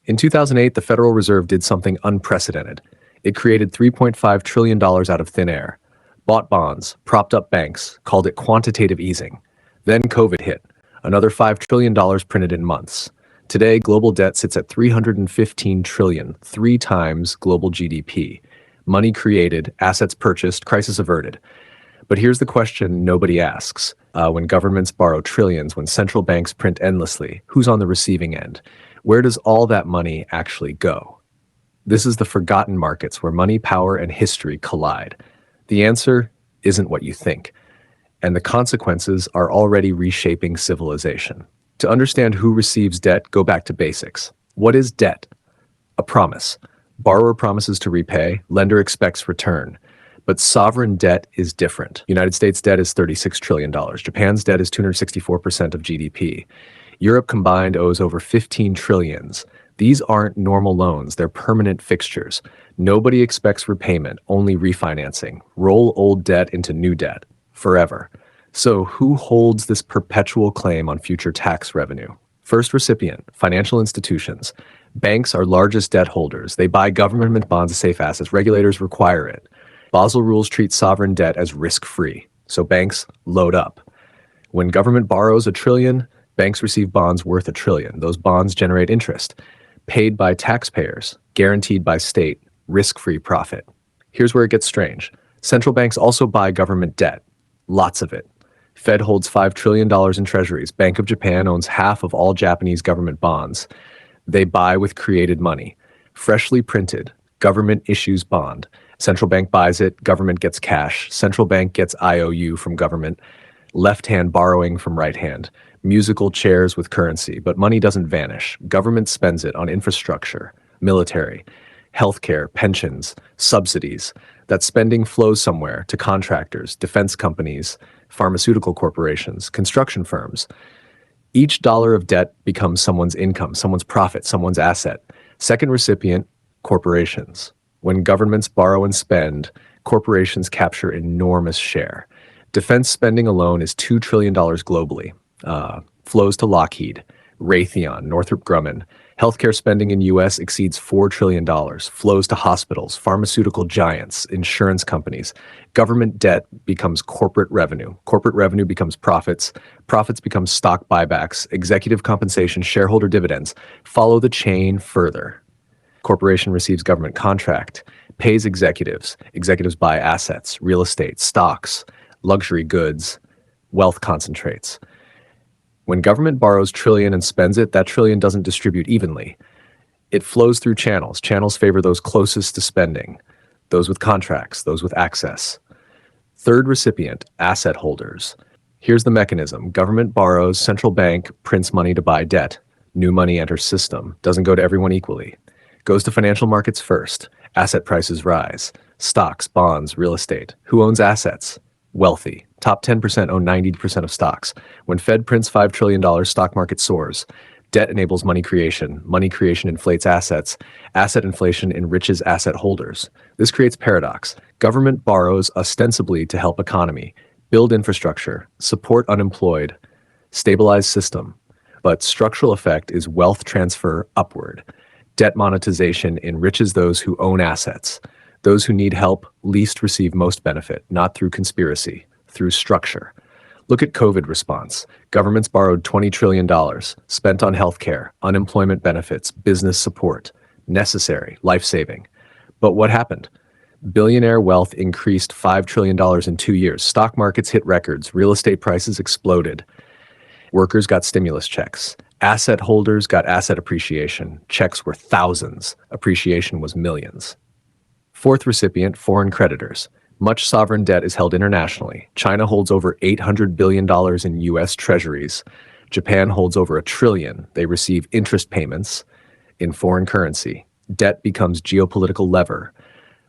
In 2008, the Federal Reserve did something unprecedented. It created $3.5 trillion out of thin air, bought bonds, propped up banks, called it quantitative easing. Then COVID hit. Another $5 trillion printed in months. Today, global debt sits at $315 trillion, 3 times global GDP. Money created, assets purchased, crisis averted. But here's the question nobody asks. When governments borrow trillions, when central banks print endlessly, who's on the receiving end? Where does all that money actually go? This is the forgotten markets where money, power, and history collide. The answer isn't what you think, and the consequences are already reshaping civilization. To understand who receives debt, go back to basics. What is debt? A promise. Borrower promises to repay, lender expects return. But sovereign debt is different. United States debt is $36 trillion. Japan's debt is 264% of GDP. Europe combined owes over 15 trillions. These aren't normal loans, they're permanent fixtures. Nobody expects repayment, only refinancing. Roll old debt into new debt, forever. So who holds this perpetual claim on future tax revenue? First recipient, financial institutions. Banks are largest debt holders. They buy government bonds as safe assets. Regulators require it. Basel rules treat sovereign debt as risk-free, so banks load up. When government borrows $1 trillion, banks receive bonds worth $1 trillion. Those bonds generate interest, paid by taxpayers, guaranteed by state, risk-free profit. Here's where it gets strange. Central banks also buy government debt, lots of it. Fed holds $5 trillion in treasuries. Bank of Japan owns half of all Japanese government bonds. They buy with created money, freshly printed. Government issues bond. Central bank buys it, government gets cash. Central bank gets IOU from government. Left hand borrowing from right hand. Musical chairs with currency, but money doesn't vanish. Government spends it on infrastructure, military, healthcare, pensions, subsidies. That spending flows somewhere to contractors, defense companies, pharmaceutical corporations, construction firms. Each dollar of debt becomes someone's income, someone's profit, someone's asset. Second recipient, corporations. When governments borrow and spend, corporations capture enormous share. Defense spending alone is $2 trillion globally. Flows to Lockheed, Raytheon, Northrop Grumman. Healthcare spending in U.S. exceeds $4 trillion. Flows to hospitals, pharmaceutical giants, insurance companies. Government debt becomes corporate revenue. Corporate revenue becomes profits. Profits become stock buybacks, executive compensation, shareholder dividends. Follow the chain further. Corporation receives government contract, pays executives. Executives buy assets, real estate, stocks, luxury goods, wealth concentrates. When government borrows trillion and spends it, that trillion doesn't distribute evenly. It flows through channels. Channels favor those closest to spending, those with contracts, those with access. Third recipient, asset holders. Here's the mechanism. Government borrows, central bank prints money to buy debt. New money enters system, doesn't go to everyone equally. Goes to financial markets first. Asset prices rise. Stocks, bonds, real estate. Who owns assets? Wealthy. Top 10% own 90% of stocks. When Fed prints $5 trillion, stock market soars. Debt enables money creation. Money creation inflates assets. Asset inflation enriches asset holders. This creates paradox. Government borrows ostensibly to help economy, build infrastructure, support unemployed, stabilize system. But structural effect is wealth transfer upward. Debt monetization enriches those who own assets. Those who need help least receive most benefit, not through conspiracy, through structure. Look at COVID response. Governments borrowed $20 trillion, spent on healthcare, unemployment benefits, business support. Necessary, life-saving. But what happened? Billionaire wealth increased $5 trillion in 2 years. Stock markets hit records. Real estate prices exploded. Workers got stimulus checks. Asset holders got asset appreciation. Checks were thousands. Appreciation was millions. Fourth recipient, foreign creditors. Much sovereign debt is held internationally. China holds over $800 billion in U.S. treasuries. Japan holds over $1 trillion. They receive interest payments in foreign currency. Debt becomes geopolitical lever.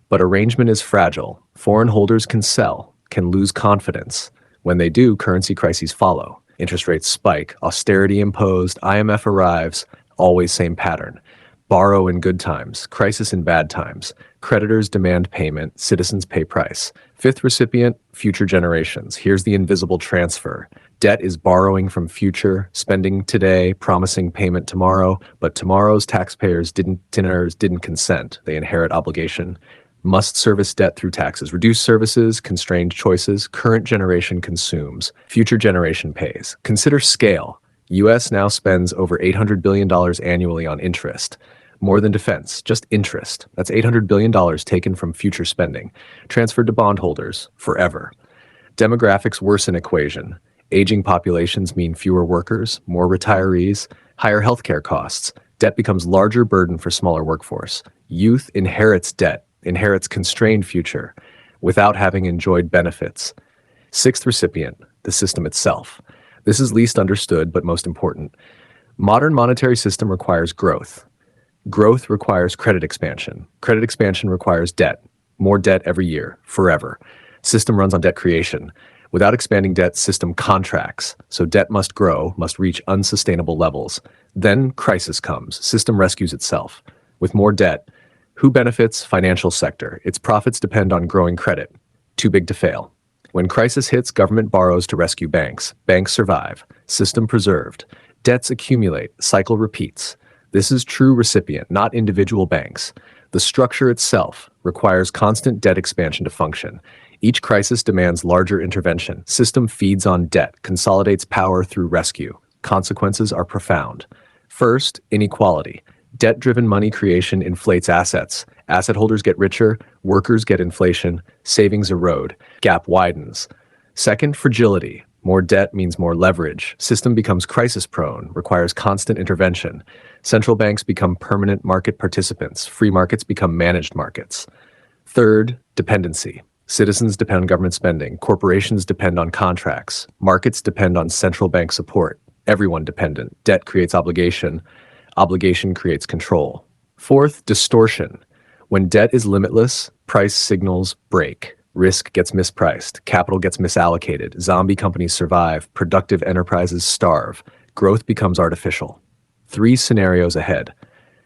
But arrangement is fragile. Foreign holders can sell, can lose confidence. When they do, currency crises follow. Interest rates spike, austerity imposed, IMF arrives, always same pattern. Borrow in good times, crisis in bad times. Creditors demand payment, citizens pay price. Fifth recipient, future generations. Here's the invisible transfer. Debt is borrowing from future, spending today, promising payment tomorrow, but tomorrow's taxpayers didn't consent. They inherit obligation. Must service debt through taxes. Reduce services, constrained choices. Current generation consumes. Future generation pays. Consider scale. U.S. now spends over $800 billion annually on interest. More than defense, just interest. That's $800 billion taken from future spending, transferred to bondholders forever. Demographics worsen equation. Aging populations mean fewer workers, more retirees, higher healthcare costs. Debt becomes larger burden for smaller workforce. Youth inherits debt, inherits constrained future, without having enjoyed benefits. Sixth recipient, the system itself. This is least understood, but most important. Modern monetary system requires growth. Growth requires credit expansion. Credit expansion requires debt. More debt every year, forever. System runs on debt creation. Without expanding debt, system contracts. So debt must grow, must reach unsustainable levels. Then crisis comes. System rescues itself. With more debt, who benefits? Financial sector. Its profits depend on growing credit. Too big to fail. When crisis hits, government borrows to rescue banks. Banks survive. System preserved. Debts accumulate. Cycle repeats. This is true recipient, not individual banks. The structure itself requires constant debt expansion to function. Each crisis demands larger intervention. System feeds on debt, consolidates power through rescue. Consequences are profound. First, inequality. Debt-driven money creation inflates assets. Asset holders get richer, workers get inflation, savings erode, gap widens. Second, fragility. More debt means more leverage. System becomes crisis-prone, requires constant intervention. Central banks become permanent market participants. Free markets become managed markets. Third, dependency. Citizens depend on government spending. Corporations depend on contracts. Markets depend on central bank support. Everyone dependent. Debt creates obligation. Obligation creates control. Fourth, distortion. When debt is limitless, price signals break. Risk gets mispriced. Capital gets misallocated. Zombie companies survive. Productive enterprises starve. Growth becomes artificial. 3 scenarios ahead.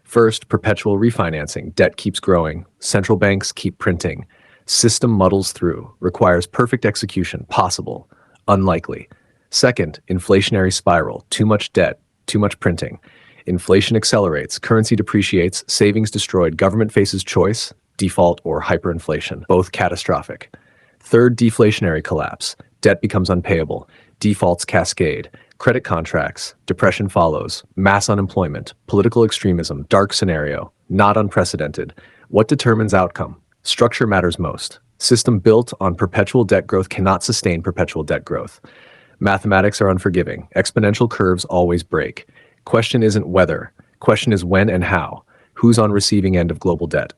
First, perpetual refinancing. Debt keeps growing. Central banks keep printing. System muddles through, requires perfect execution, possible, unlikely. Second, inflationary spiral, too much debt, too much printing. Inflation accelerates, currency depreciates, savings destroyed, government faces choice, default or hyperinflation, both catastrophic. Third, deflationary collapse, debt becomes unpayable, defaults cascade, credit contracts, depression follows, mass unemployment, political extremism, dark scenario, not unprecedented. What determines outcome? Structure matters most. System built on perpetual debt growth cannot sustain perpetual debt growth. Mathematics are unforgiving. Exponential curves always break. Question isn't whether. Question is when and how. Who's on receiving end of global debt?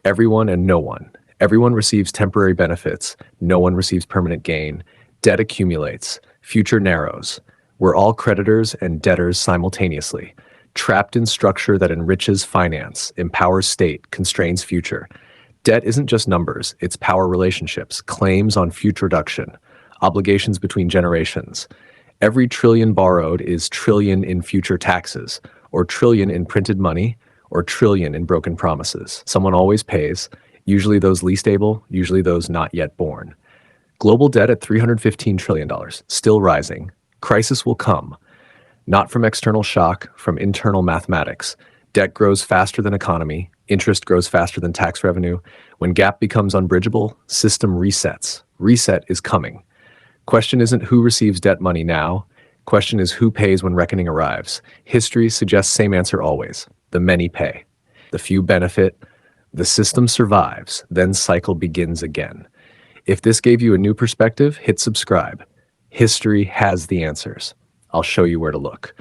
Everyone and no one. Everyone receives temporary benefits. No one receives permanent gain. Debt accumulates. Future narrows. We're all creditors and debtors simultaneously. Trapped in structure that enriches finance, empowers state, constrains future. Debt isn't just numbers, it's power relationships, claims on future reduction, obligations between generations. Every trillion borrowed is trillion in future taxes, or trillion in printed money, or trillion in broken promises. Someone always pays, usually those least able, usually those not yet born. Global debt at $315 trillion, still rising. Crisis will come. Not from external shock, from internal mathematics. Debt grows faster than economy. Interest grows faster than tax revenue. When gap becomes unbridgeable, system resets. Reset is coming. Question isn't who receives debt money now. Question is who pays when reckoning arrives. History suggests same answer always. The many pay. The few benefit. The system survives. Then cycle begins again. If this gave you a new perspective, hit subscribe. History has the answers. I'll show you where to look.